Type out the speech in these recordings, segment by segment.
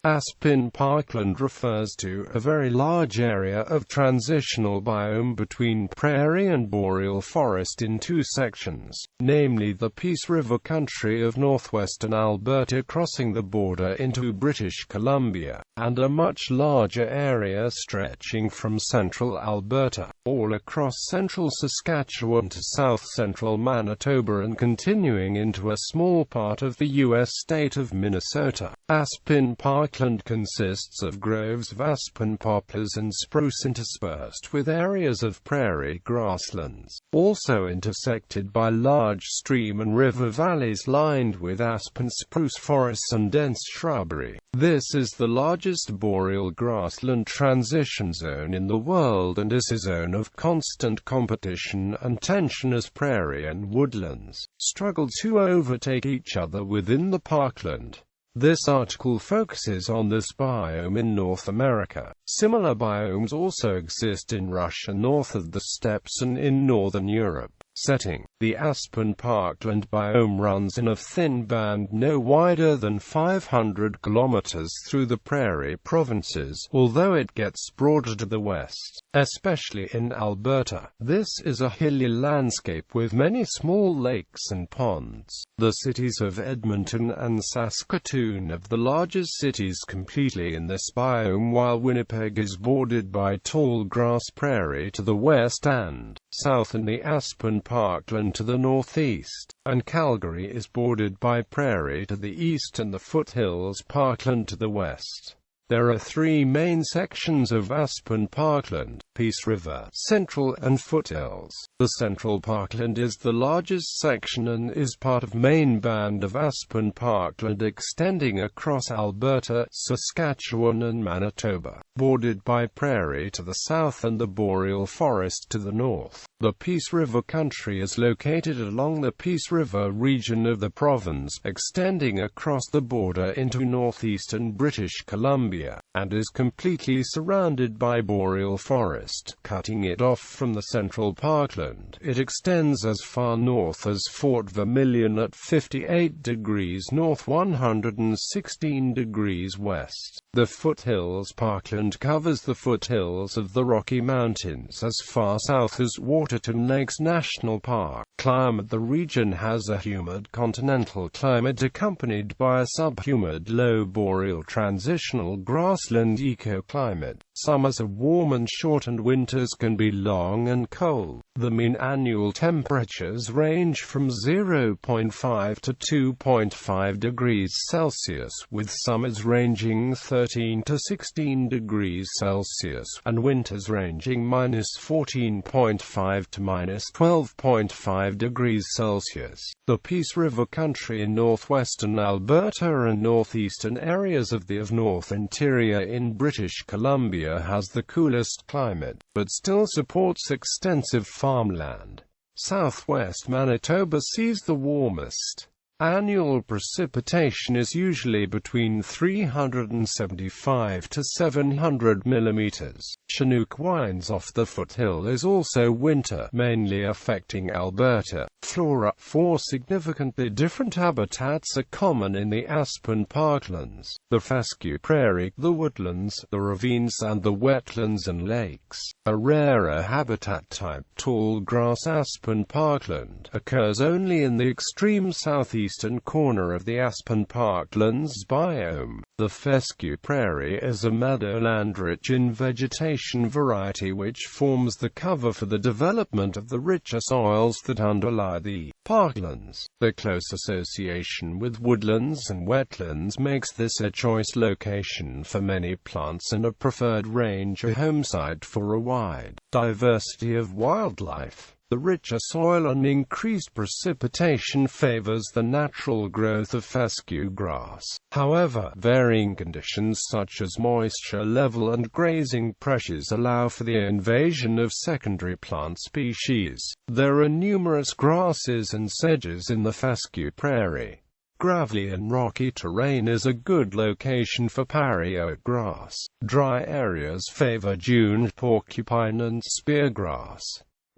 Aspen Parkland refers to a very large area of transitional biome between prairie and boreal forest in two sections, namely the Peace River country of northwestern Alberta crossing the border into British Columbia, and a much larger area stretching from central Alberta, all across central Saskatchewan to south-central Manitoba and continuing into a small part of the U.S. state of Minnesota. Aspen Parkland consists of groves of aspen, poplars and spruce interspersed with areas of prairie grasslands, also intersected by large stream and river valleys lined with aspen spruce forests and dense shrubbery. This is the largest boreal grassland transition zone in the world and is a zone of constant competition and tension as prairie and woodlands struggle to overtake each other within the parkland. This article focuses on this biome in North America. Similar biomes also exist in Russia north of the steppes and in northern Europe. Setting: the Aspen Parkland biome runs in a thin band no wider than 500 kilometers through the prairie provinces, although it gets broader to the west, especially in Alberta. This is a hilly landscape with many small lakes and ponds. The cities of Edmonton and Saskatoon are the largest cities completely in this biome, while Winnipeg is bordered by tall grass prairie to the west and south and the Aspen Parkland to the northeast, and Calgary is bordered by prairie to the east and the foothills parkland to the west. There are three main sections of Aspen Parkland: Peace River, Central and Foothills. The Central Parkland is the largest section and is part of main band of Aspen Parkland extending across Alberta, Saskatchewan and Manitoba, bordered by prairie to the south and the boreal forest to the north. The Peace River country is located along the Peace River region of the province, extending across the border into northeastern British Columbia, and is completely surrounded by boreal forest, cutting it off from the Central Parkland. It extends as far north as Fort Vermilion at 58 degrees north, 116 degrees west. The Foothills Parkland covers the foothills of the Rocky Mountains as far south as Waterton Lakes National Park. Climate: the region has a humid continental climate accompanied by a subhumid low boreal transitional grassland ecoclimate. Summers are warm and short and winters can be long and cold. The mean annual temperatures range from 0.5 to 2.5 degrees Celsius, with summers ranging 13 to 16 degrees Celsius, and winters ranging -14.5 to -12.5 degrees Celsius. The Peace River country in northwestern Alberta and northeastern areas of the North Interior in British Columbia has the coolest climate, but still supports extensive farmland. Southwest Manitoba sees the warmest. Annual precipitation is usually between 375 to 700 millimeters. Chinook winds off the foothill is also winter, mainly affecting Alberta. Flora: four significantly different habitats are common in the Aspen Parklands: the fescue prairie, the woodlands, the ravines and the wetlands and lakes. A rarer habitat type, tall grass aspen parkland, occurs only in the extreme southeastern corner of the Aspen Parklands biome. The fescue prairie is a meadowland rich in vegetation variety which forms the cover for the development of the richer soils that underlie the parklands. The close association with woodlands and wetlands makes this a choice location for many plants and a preferred range or home site for a wide diversity of wildlife. The richer soil and increased precipitation favors the natural growth of fescue grass. However, varying conditions such as moisture level and grazing pressures allow for the invasion of secondary plant species. There are numerous grasses and sedges in the fescue prairie. Gravelly and rocky terrain is a good location for parry-oak grass. Dry areas favor dune porcupine and speargrass.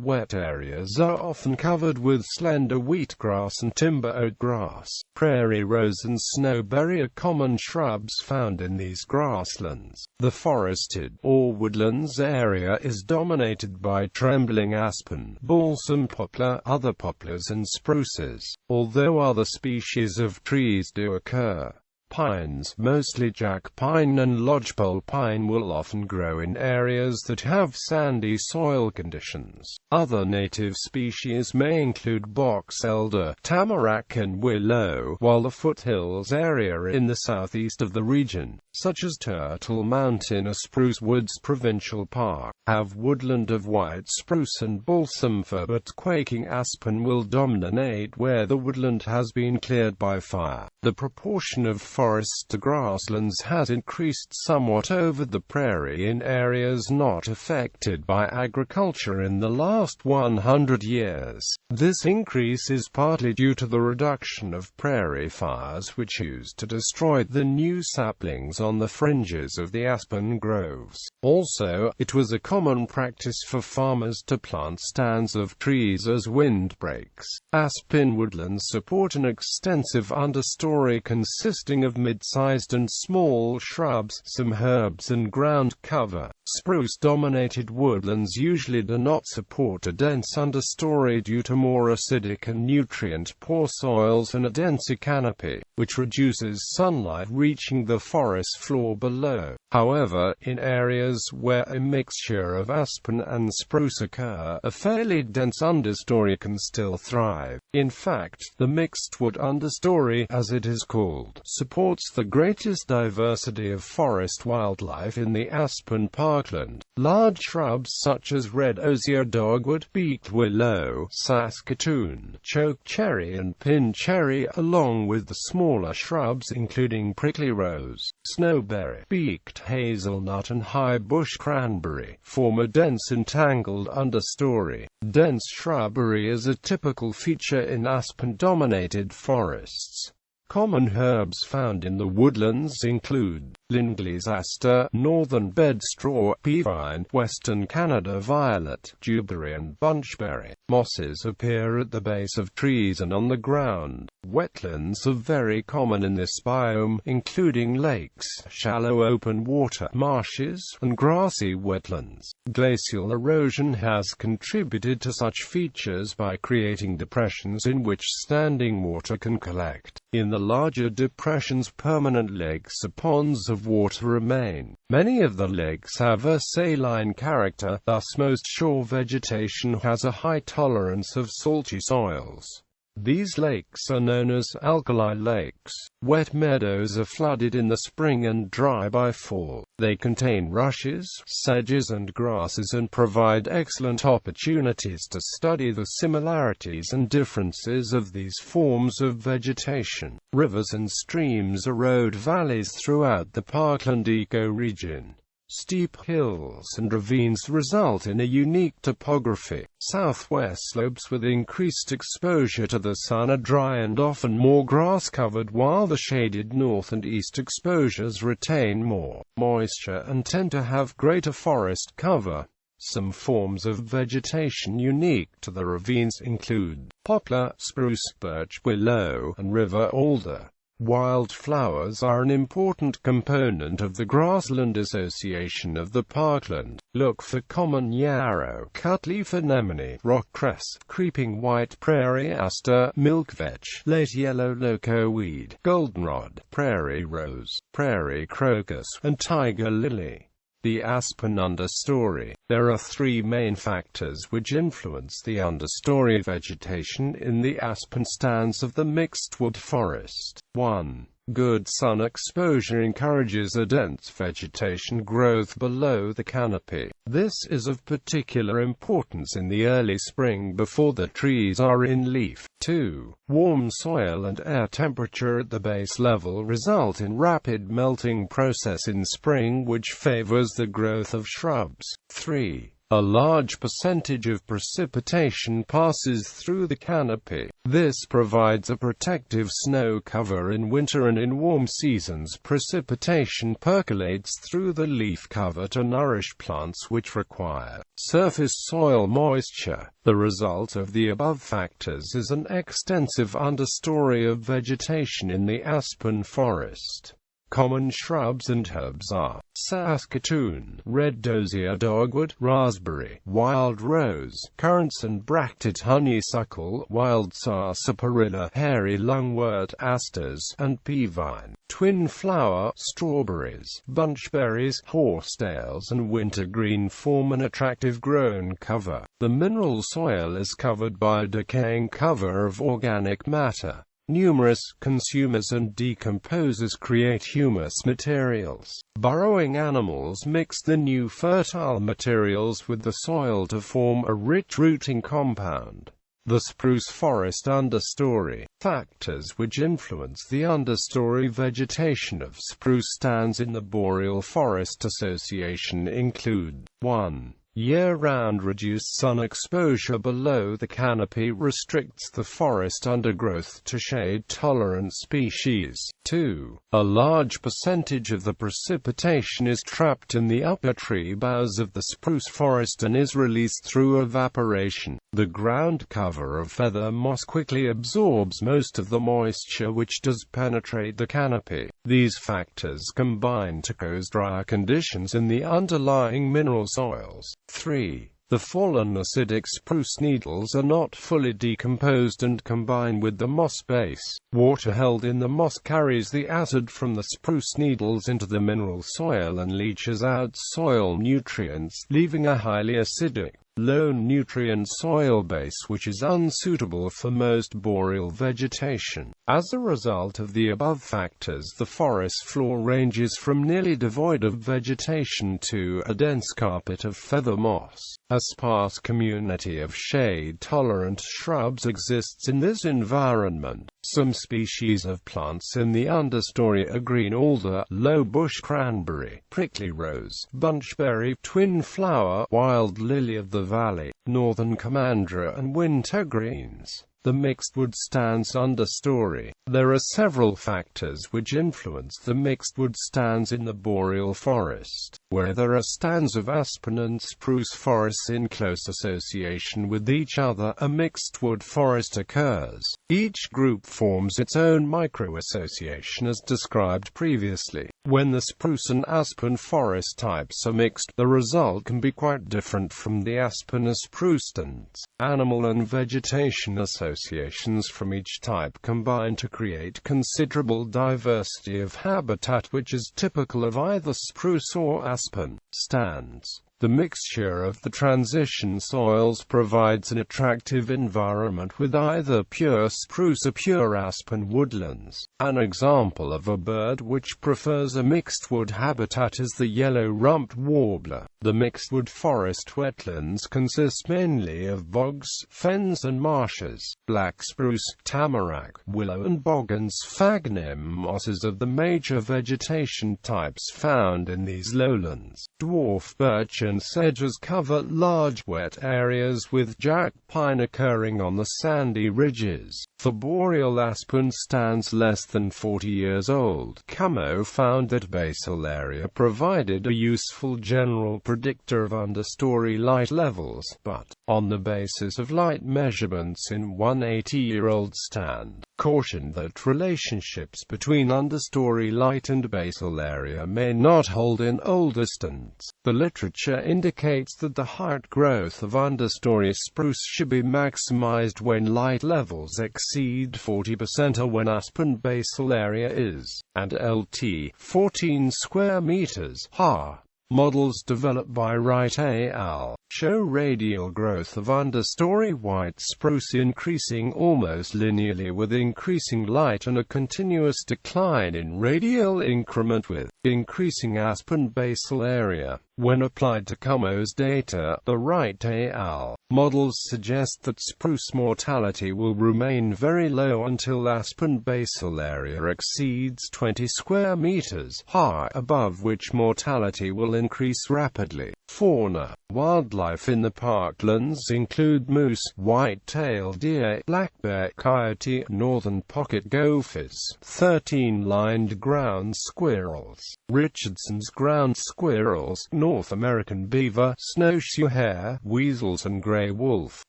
Wet areas are often covered with slender wheatgrass and timber oatgrass. Prairie rose and snowberry are common shrubs found in these grasslands. The forested, or woodlands area is dominated by trembling aspen, balsam poplar, other poplars and spruces, although other species of trees do occur. Pines, mostly jack pine and lodgepole pine, will often grow in areas that have sandy soil conditions. Other native species may include box elder, tamarack and willow, while the foothills area in the southeast of the region, such as Turtle Mountain or Spruce Woods Provincial Park, have woodland of white spruce and balsam fir, but quaking aspen will dominate where the woodland has been cleared by fire. The proportion of forest to grasslands has increased somewhat over the prairie in areas not affected by agriculture in the last 100 years. This increase is partly due to the reduction of prairie fires which used to destroy the new saplings on the fringes of the aspen groves. Also, it was a common practice for farmers to plant stands of trees as windbreaks. Aspen woodlands support an extensive understory consisting of mid-sized and small shrubs, some herbs and ground cover. Spruce-dominated woodlands usually do not support a dense understory due to more acidic and nutrient-poor soils and a denser canopy, which reduces sunlight reaching the forest floor below. However, in areas where a mixture of aspen and spruce occur, a fairly dense understory can still thrive. In fact, the mixed-wood understory, as it is called, supports the greatest diversity of forest wildlife in the Aspen Parkland. Large shrubs such as red osier dogwood, beaked willow, Saskatchewan, chokecherry and pin cherry, along with the smaller shrubs including prickly rose, snowberry, beaked hazelnut and high bush cranberry, form a dense entangled understory. Dense shrubbery is a typical feature in aspen-dominated forests. Common herbs found in the woodlands include Lindley's aster, northern bedstraw, peavine, western Canada violet, dewberry and bunchberry. Mosses appear at the base of trees and on the ground. Wetlands are very common in this biome, including lakes, shallow open water, marshes, and grassy wetlands. Glacial erosion has contributed to such features by creating depressions in which standing water can collect. In the larger depressions, permanent lakes or ponds of water remain. Many of the lakes have a saline character, thus most shore vegetation has a high tolerance of salty soils. These lakes are known as alkali lakes. Wet meadows are flooded in the spring and dry by fall. They contain rushes, sedges and grasses and provide excellent opportunities to study the similarities and differences of these forms of vegetation. Rivers and streams erode valleys throughout the Parkland ecoregion. Steep hills and ravines result in a unique topography. Southwest slopes with increased exposure to the sun are dry and often more grass-covered, while the shaded north and east exposures retain more moisture and tend to have greater forest cover. Some forms of vegetation unique to the ravines include poplar, spruce, birch, willow, and river alder. Wildflowers are an important component of the grassland association of the Parkland. Look for common yarrow, cutleaf anemone, rock cress, creeping white prairie aster, milkvetch, late yellow locoweed, goldenrod, prairie rose, prairie crocus, and tiger lily. The aspen understory. There are three main factors which influence the understory vegetation in the aspen stands of the mixed-wood forest. 1. Good sun exposure encourages a dense vegetation growth below the canopy. This is of particular importance in the early spring before the trees are in leaf. 2. Warm soil and air temperature at the base level result in rapid melting process in spring which favors the growth of shrubs. 3. A large percentage of precipitation passes through the canopy. This provides a protective snow cover in winter, and in warm seasons precipitation percolates through the leaf cover to nourish plants which require surface soil moisture. The result of the above factors is an extensive understory of vegetation in the aspen forest. Common shrubs and herbs are Saskatoon, red dozier dogwood, raspberry, wild rose, currants and bracted honeysuckle, wild sarsaparilla, hairy lungwort, asters, and peavine, twin flower, strawberries, bunchberries, horsetails, and wintergreen form an attractive grown cover. The mineral soil is covered by a decaying cover of organic matter. Numerous consumers and decomposers create humus materials. Burrowing animals mix the new fertile materials with the soil to form a rich rooting compound. The spruce forest understory. Factors which influence the understory vegetation of spruce stands in the Boreal Forest Association include 1. Year-round reduced sun exposure below the canopy restricts the forest undergrowth to shade-tolerant species. 2. A large percentage of the precipitation is trapped in the upper tree boughs of the spruce forest and is released through evaporation. The ground cover of feather moss quickly absorbs most of the moisture which does penetrate the canopy. These factors combine to cause drier conditions in the underlying mineral soils. 3. The fallen acidic spruce needles are not fully decomposed and combine with the moss base. Water held in the moss carries the acid from the spruce needles into the mineral soil and leaches out soil nutrients, leaving a highly acidic, low-nutrient soil base which is unsuitable for most boreal vegetation. As a result of the above factors, the forest floor ranges from nearly devoid of vegetation to a dense carpet of feather moss. A sparse community of shade-tolerant shrubs exists in this environment. Some species of plants in the understory are green alder, low bush cranberry, prickly rose, bunchberry, twin flower, wild lily of the valley, northern commandra, and wintergreens. The mixedwood stands understory. There are several factors which influence the mixedwood stands in the boreal forest. Where there are stands of aspen and spruce forests in close association with each other, a mixedwood forest occurs. Each group forms its own micro-association as described previously. When the spruce and aspen forest types are mixed, the result can be quite different from the aspen or spruce stands. Animal and vegetation associations from each type combine to create considerable diversity of habitat which is typical of either spruce or aspen stands. The mixture of the transition soils provides an attractive environment with either pure spruce or pure aspen woodlands. An example of a bird which prefers a mixedwood habitat is the yellow-rumped warbler. The mixedwood forest wetlands consist mainly of bogs, fens and marshes. Black spruce, tamarack, willow and bog and sphagnum mosses are the major vegetation types found in these lowlands. Dwarf birch and sedges cover large wet areas with jack pine occurring on the sandy ridges. The boreal aspen stands less than 40 years old. Camo found that basal area provided a useful general predictor of understory light levels, but, on the basis of light measurements in one 80-year-old stand, cautioned that relationships between understory light and basal area may not hold in older stands. The literature indicates that the height growth of understory spruce should be maximized when light levels exceed 40% or when aspen basal area is, and LT, 14 square meters, ha. Models developed by Wright et al. Show radial growth of understory white spruce increasing almost linearly with increasing light and a continuous decline in radial increment with increasing aspen basal area. When applied to Camo's data, the Wright et al. Models suggest that spruce mortality will remain very low until aspen basal area exceeds 20 square meters, high above which mortality will increase rapidly. Fauna wildlife in the parklands include moose, white-tailed deer, black bear, coyote, northern pocket gophers, 13-lined ground squirrels, Richardson's ground squirrels, North American beaver, snowshoe hare, weasels and gray wolf,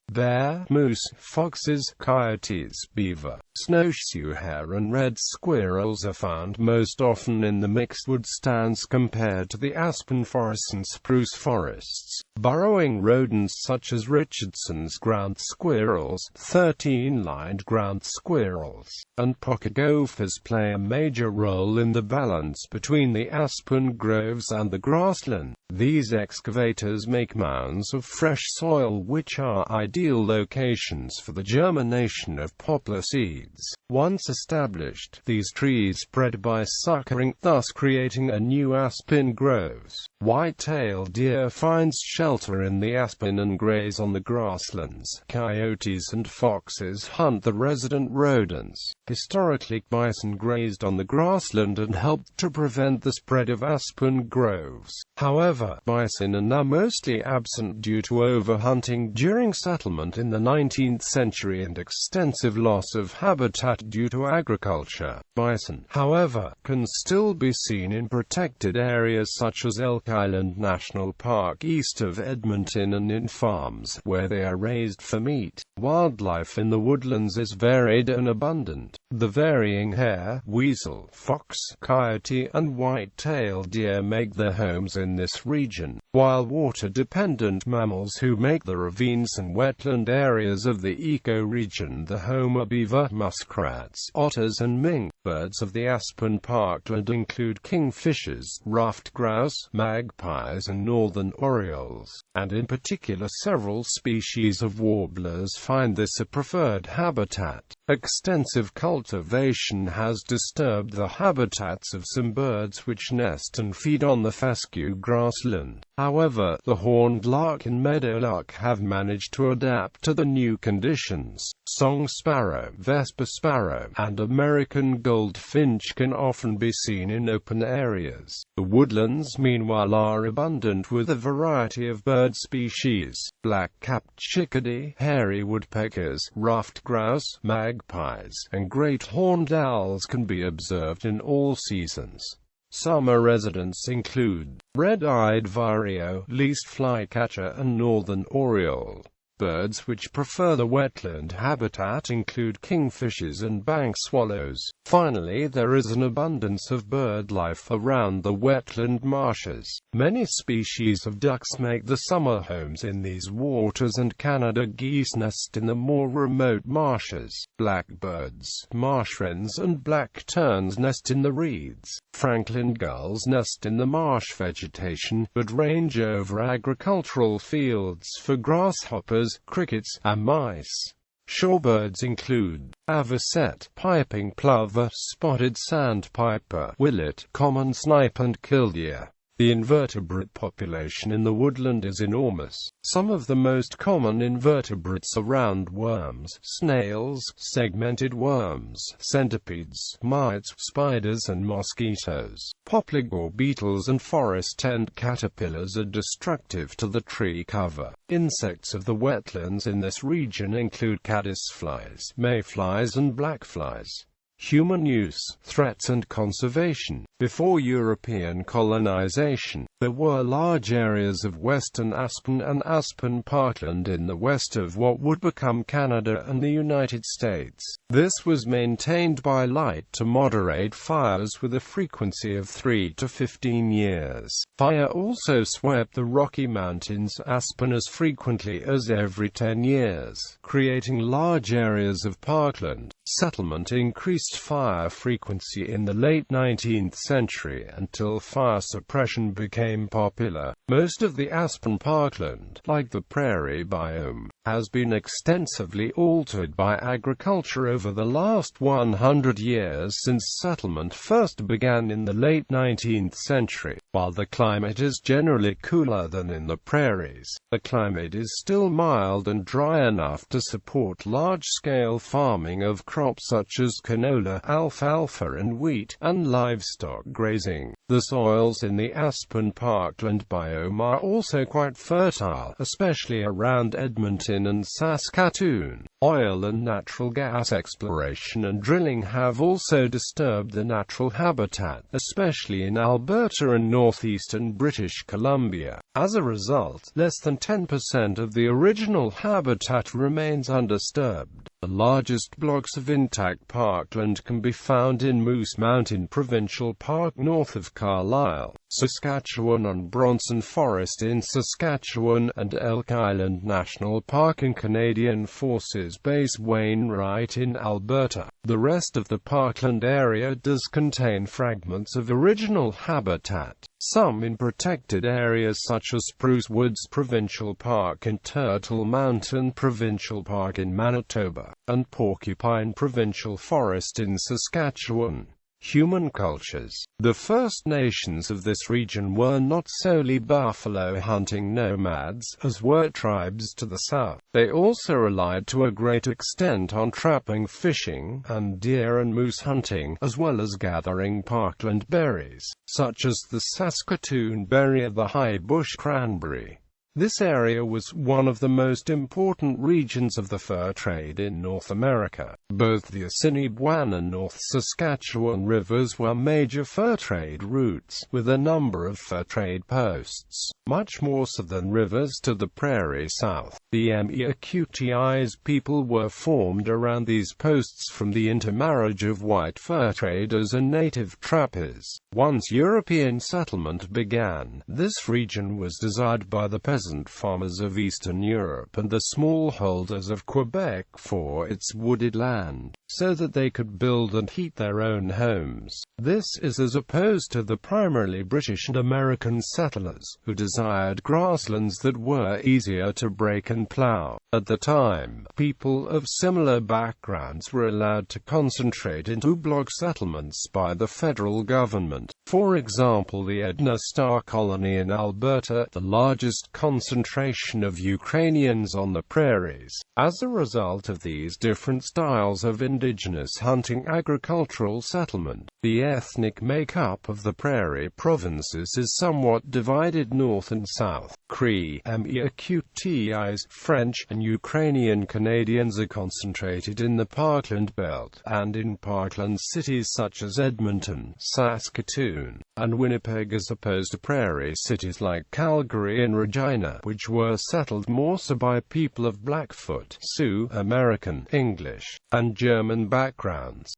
bear, moose, foxes, coyotes, beaver, snowshoe hare and red squirrels are found most often in the mixed wood stands compared to the aspen forests and spruce forests. Burrowing rodents such as Richardson's ground squirrels, 13-lined ground squirrels, and pocket gophers play a major role in the balance between the aspen groves and the grassland. These excavators make mounds of fresh soil which are ideal locations for the germination of poplar seeds. Once established, these trees spread by suckering, thus creating a new aspen groves. White-tailed deer finds shelter in the aspen and graze on the grasslands. Coyotes and foxes hunt the resident rodents. Historically, bison grazed on the grassland and helped to prevent the spread of aspen groves. However, bison are now mostly absent due to overhunting during settlement in the 19th century and extensive loss of habitat due to agriculture. Bison, however, can still be seen in protected areas such as Elk Island National Park east of Edmonton and in farms, where they are raised for meat. Wildlife in the woodlands is varied and abundant. The varying hare, weasel, fox, coyote, and white-tailed deer make their homes in this region, while water-dependent mammals who make the ravines and wetland areas of the ecoregion the home are beaver, muskrats, otters and mink. Birds of the Aspen Parkland include kingfishers, ruffed grouse, magpies and northern orioles, and in particular several species of warblers find this a preferred habitat. Extensive cultivation has disturbed the habitats of some birds which nest and feed on the fescue grassland. However, the horned lark and meadowlark have managed to adapt to the new conditions. Song sparrow, Vesper sparrow, and American goldfinch can often be seen in open areas. The woodlands, meanwhile, are abundant with a variety of bird species. Black-capped chickadee, hairy woodpeckers, ruffed grouse, magpies, and great horned owls can be observed in all seasons. Summer residents include red-eyed vireo, least flycatcher and northern oriole. Birds which prefer the wetland habitat include kingfishers and bank swallows. Finally, there is an abundance of bird life around the wetland marshes. Many species of ducks make the summer homes in these waters, and Canada geese nest in the more remote marshes. Blackbirds, marsh wrens and black terns nest in the reeds. Franklin gulls nest in the marsh vegetation, but range over agricultural fields for grasshoppers, crickets, and mice. Shorebirds include avocet, piping plover, spotted sandpiper, willet, common snipe and killdeer. The invertebrate population in the woodland is enormous. Some of the most common invertebrates are roundworms, snails, segmented worms, centipedes, mites, spiders and mosquitoes. Poplar beetles and forest ant caterpillars are destructive to the tree cover. Insects of the wetlands in this region include caddisflies, mayflies and blackflies. Human use, threats and conservation. Before European colonization, there were large areas of western aspen and aspen parkland in the west of what would become Canada and the United States. This was maintained by light to moderate fires with a frequency of 3 to 15 years. Fire also swept the Rocky Mountains aspen as frequently as every 10 years, creating large areas of parkland. Settlement increased fire frequency in the late 19th century until fire suppression became became popular. Most of the Aspen Parkland, like the prairie biome, has been extensively altered by agriculture over the last 100 years since settlement first began in the late 19th century. While the climate is generally cooler than in the prairies, the climate is still mild and dry enough to support large-scale farming of crops such as canola, alfalfa and wheat, and livestock grazing. The soils in the Aspen Parkland biome are also quite fertile, especially around Edmonton and Saskatchewan. Oil and natural gas exploration and drilling have also disturbed the natural habitat, especially in Alberta and northeastern British Columbia. As a result, less than 10% of the original habitat remains undisturbed. The largest blocks of intact parkland can be found in Moose Mountain Provincial Park north of Carlisle, Saskatchewan, on Bronson Forest in Saskatchewan, and Elk Island National Park and Canadian Forces Base Wainwright in Alberta. The rest of the parkland area does contain fragments of original habitat, some in protected areas such as Spruce Woods Provincial Park and Turtle Mountain Provincial Park in Manitoba, and Porcupine Provincial Forest in Saskatchewan. Human cultures. The First Nations of this region were not solely buffalo-hunting nomads, as were tribes to the south. They also relied to a great extent on trapping, fishing, and deer and moose hunting, as well as gathering parkland berries, such as the Saskatoon berry or the high bush cranberry. This area was one of the most important regions of the fur trade in North America. Both the Assiniboine and North Saskatchewan rivers were major fur trade routes, with a number of fur trade posts, much more so than rivers to the prairie south. The Meakutis people were formed around these posts from the intermarriage of white fur traders and native trappers. Once European settlement began, this region was desired by the peasant farmers of Eastern Europe and the smallholders of Quebec for its wooded land, so that they could build and heat their own homes. This is as opposed to the primarily British and American settlers, who desired grasslands that were easier to break and plow. At the time, people of similar backgrounds were allowed to concentrate into block settlements by the federal government. For example, the Edna Star colony in Alberta, the largest concentration of Ukrainians on the prairies. As a result of these different styles of indigenous hunting agricultural settlement, the ethnic makeup of the prairie provinces is somewhat divided north and south. Cree, Meakutis, French, and Ukrainian Canadians are concentrated in the Parkland Belt, and in parkland cities such as Edmonton, Saskatoon, and Winnipeg, as opposed to prairie cities like Calgary and Regina, which were settled more so by people of Blackfoot, Sioux, American, English, and German backgrounds.